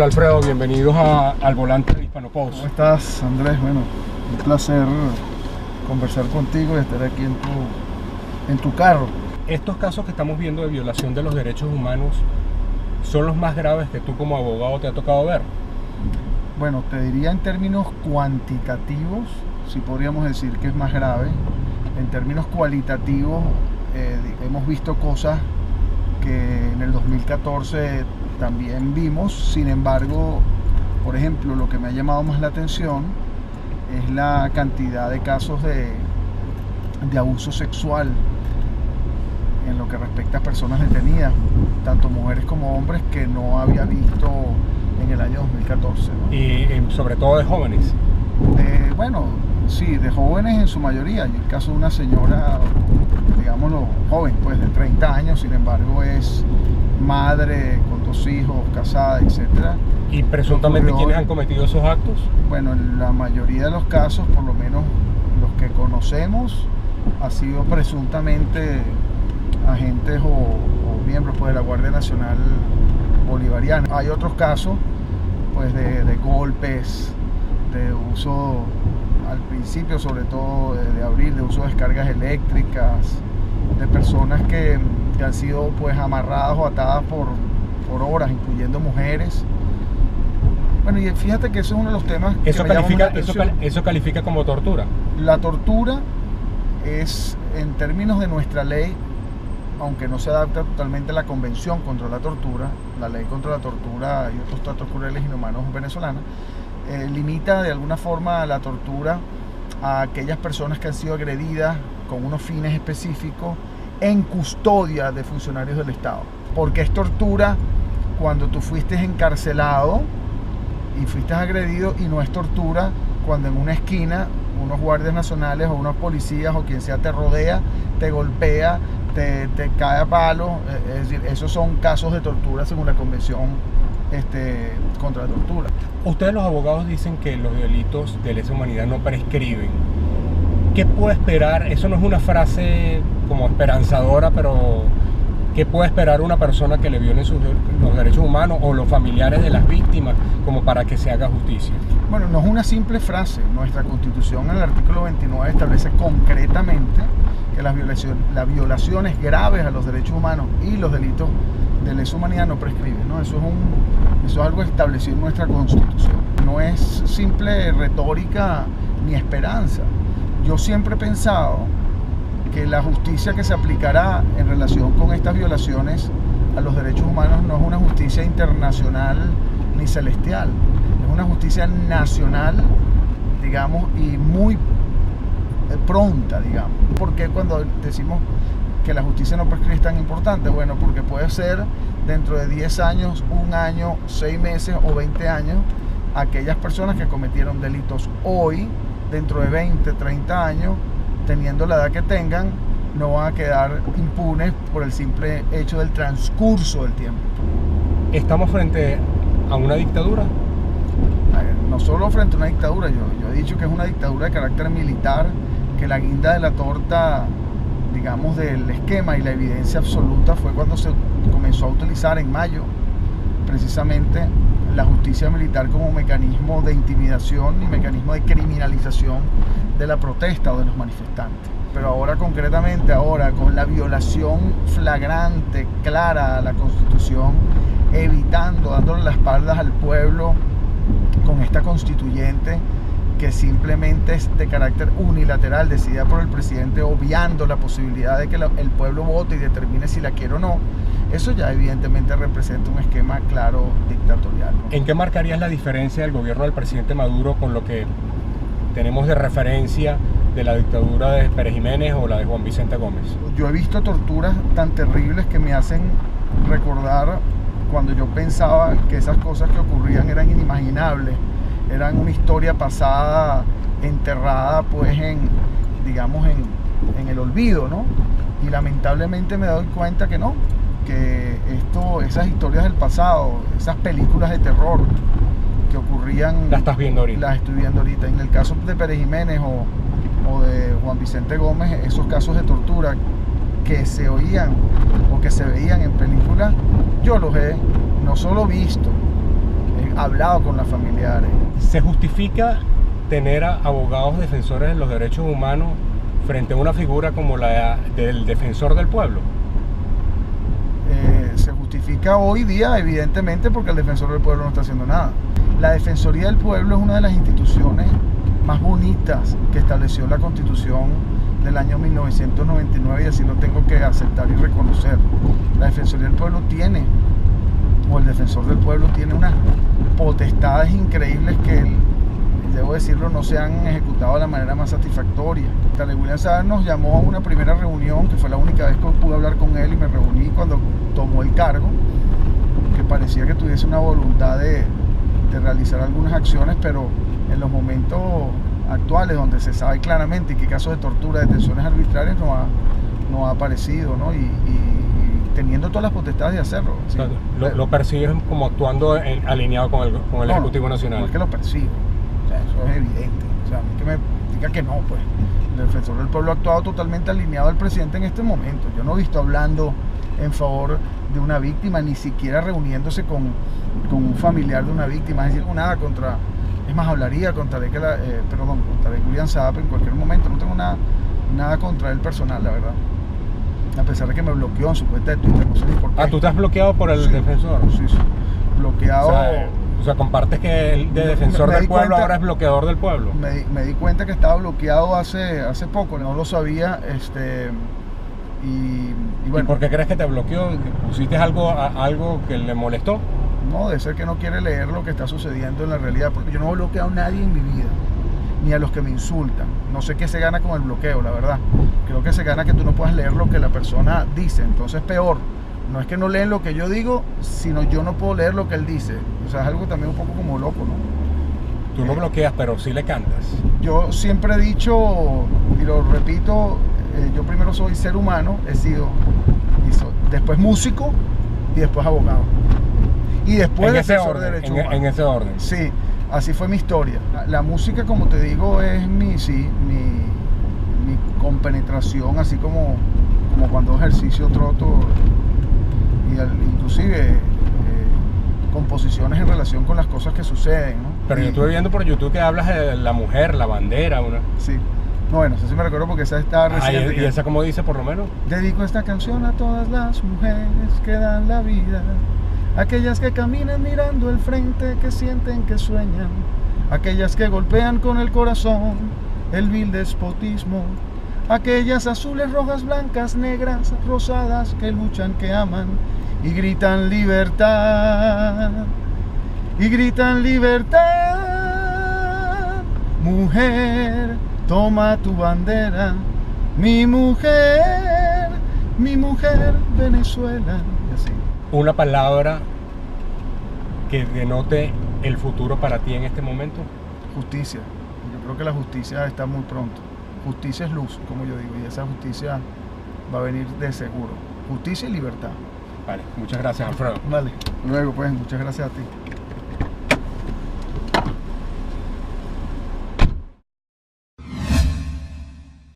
Hola Alfredo, bienvenidos al volante de Hispano Post. ¿Cómo estás, Andrés? Bueno, un placer conversar contigo y estar aquí en tu carro. Estos casos que estamos viendo de violación de los derechos humanos son los más graves que tú como abogado te ha tocado ver. Bueno, te diría en términos cuantitativos, sí podríamos decir que es más grave. En términos cualitativos, hemos visto cosas que en el 2014 también vimos. Sin embargo, por ejemplo, lo que me ha llamado más la atención es la cantidad de casos de abuso sexual en lo que respecta a personas detenidas, tanto mujeres como hombres, que no había visto en el año 2014, ¿no? Y sobre todo de jóvenes. Bueno, sí, de jóvenes en su mayoría. Y el caso de una señora, digámoslo, joven, pues de 30 años, sin embargo es madre, con 2 hijos, casada, etcétera. ¿Y presuntamente quiénes han cometido esos actos? Bueno, en la mayoría de los casos, por lo menos los que conocemos, ha sido presuntamente agentes o miembros, pues, de la Guardia Nacional Bolivariana. Hay otros casos, pues, de golpes, de uso al principio, sobre todo de abril, de uso de descargas eléctricas, de personas que han sido, pues, amarradas o atadas por horas, incluyendo mujeres. Bueno, y fíjate que eso es uno de los temas que me llama la atención. ¿Eso califica como tortura? La tortura es, en términos de nuestra ley, aunque no se adapta totalmente a la Convención contra la Tortura, la Ley contra la Tortura y otros tratos crueles e inhumanos venezolana, limita de alguna forma la tortura a aquellas personas que han sido agredidas con unos fines específicos en custodia de funcionarios del Estado. Porque es tortura cuando tú fuiste encarcelado y fuiste agredido, y no es tortura cuando en una esquina unos guardias nacionales o unos policías o quien sea te rodea, te golpea, te cae a palo. Es decir, esos son casos de tortura según la Convención contra la Tortura. Ustedes los abogados dicen que los delitos de lesa humanidad no prescriben. ¿Qué puede esperar? Eso no es una frase como esperanzadora, pero ¿qué puede esperar una persona que le violen los derechos humanos o los familiares de las víctimas como para que se haga justicia? Bueno, no es una simple frase. Nuestra Constitución, en el artículo 29, establece concretamente que las violaciones graves a los derechos humanos y los delitos de lesa humanidad no prescriben, ¿no? Eso es algo establecido en nuestra Constitución. No es simple retórica ni esperanza. Yo siempre he pensado que la justicia que se aplicará en relación con estas violaciones a los derechos humanos no es una justicia internacional ni celestial, es una justicia nacional, digamos, y muy pronta, digamos. ¿Por qué cuando decimos que la justicia no prescribe es tan importante? Bueno, porque puede ser dentro de 10 años, 1 año, 6 meses o 20 años, aquellas personas que cometieron delitos hoy, dentro de 20, 30 años, teniendo la edad que tengan, no van a quedar impunes por el simple hecho del transcurso del tiempo. ¿Estamos frente a una dictadura? No solo frente a una dictadura, yo he dicho que es una dictadura de carácter militar, que la guinda de la torta, digamos, del esquema y la evidencia absoluta fue cuando se comenzó a utilizar en mayo precisamente la justicia militar como mecanismo de intimidación y mecanismo de criminalización de la protesta o de los manifestantes. Pero ahora, concretamente, con la violación flagrante, clara a la Constitución, dándole las espaldas al pueblo con esta constituyente que simplemente es de carácter unilateral, decidida por el presidente, obviando la posibilidad de que el pueblo vote y determine si la quiere o no. Eso ya evidentemente representa un esquema claro dictatorial, ¿no? ¿En qué marcarías la diferencia del gobierno del presidente Maduro con lo que tenemos de referencia de la dictadura de Pérez Jiménez o la de Juan Vicente Gómez? Yo he visto torturas tan terribles que me hacen recordar cuando yo pensaba que esas cosas que ocurrían eran inimaginables, eran una historia pasada, enterrada, pues, digamos, en el olvido, ¿no? Y lamentablemente me doy cuenta que no, que esas historias del pasado, esas películas de terror que ocurrían, las estás viendo ahorita. Las estoy viendo ahorita. En el caso de Pérez Jiménez o de Juan Vicente Gómez, esos casos de tortura que se oían o que se veían en películas, yo los he no solo visto, hablado con las familiares. ¿Se justifica tener a abogados defensores de los derechos humanos frente a una figura como la del defensor del pueblo? Se justifica hoy día, evidentemente, porque el defensor del pueblo no está haciendo nada. La Defensoría del Pueblo es una de las instituciones más bonitas que estableció la Constitución del año 1999, y así lo tengo que aceptar y reconocer. La Defensoría del Pueblo tiene, o el defensor del pueblo tiene, unas potestades increíbles que, debo decirlo, no se han ejecutado de la manera más satisfactoria. William Saber nos llamó a una primera reunión, que fue la única vez que pude hablar con él, y me reuní cuando tomó el cargo, que parecía que tuviese una voluntad de realizar algunas acciones, pero en los momentos actuales, donde se sabe claramente que casos de tortura, detenciones arbitrarias, no ha aparecido, ¿no? Y teniendo todas las potestades de hacerlo. ¿Sí? Lo percibes como actuando alineado con el Ejecutivo Nacional. No es que lo percibo, o sea, eso es evidente. O sea, a mí que me diga que no, pues. El defensor del pueblo ha actuado totalmente alineado al presidente en este momento. Yo no he visto hablando en favor de una víctima, ni siquiera reuniéndose con un familiar de una víctima. Es decir, nada contra... Es más, hablaría contra William Saab en cualquier momento. No tengo nada contra él personal, la verdad. A pesar de que me bloqueó en su cuenta de Twitter, no sé ni por qué. Ah, ¿tú te has bloqueado por el defensor? Sí. Bloqueado. O sea, compartes que el defensor del pueblo ahora es bloqueador del pueblo. Me di cuenta que estaba bloqueado hace poco, no lo sabía. Y bueno. ¿Y por qué crees que te bloqueó? ¿Pusiste algo que le molestó? No, debe ser que no quiere leer lo que está sucediendo en la realidad, porque yo no he bloqueado a nadie en mi vida, ni a los que me insultan. No sé qué se gana con el bloqueo, la verdad. Creo que se gana que tú no puedas leer lo que la persona dice, entonces peor. No es que no leen lo que yo digo, sino yo no puedo leer lo que él dice. O sea, es algo también un poco como loco, ¿no? Tú no bloqueas, pero sí le cantas. Yo siempre he dicho, y lo repito, yo primero soy ser humano, después músico y después abogado. Y después defensor de derechos humanos. En ese orden. Sí, así fue mi historia. La música, como te digo, es mi compenetración, así como cuando ejercicio troto, y inclusive composiciones en relación con las cosas que suceden, ¿no? Pero yo estuve viendo por YouTube que hablas de la mujer, la bandera, una... Sí. Bueno, eso sí me recuerdo porque esa está reciente. ¿Y esa cómo dice, por lo menos? Dedico esta canción a todas las mujeres que dan la vida, aquellas que caminan mirando el frente, que sienten que sueñan, aquellas que golpean con el corazón el vil despotismo, aquellas azules, rojas, blancas, negras, rosadas, que luchan, que aman y gritan libertad, y gritan libertad. Mujer, toma tu bandera, mi mujer, Venezuela. Y así. Una palabra que denote el futuro para ti en este momento. Justicia. Yo creo que la justicia está muy pronto. Justicia es luz, como yo digo, y esa justicia va a venir de seguro. Justicia y libertad. Vale, muchas gracias, Alfredo. Vale, luego pues, muchas gracias a ti.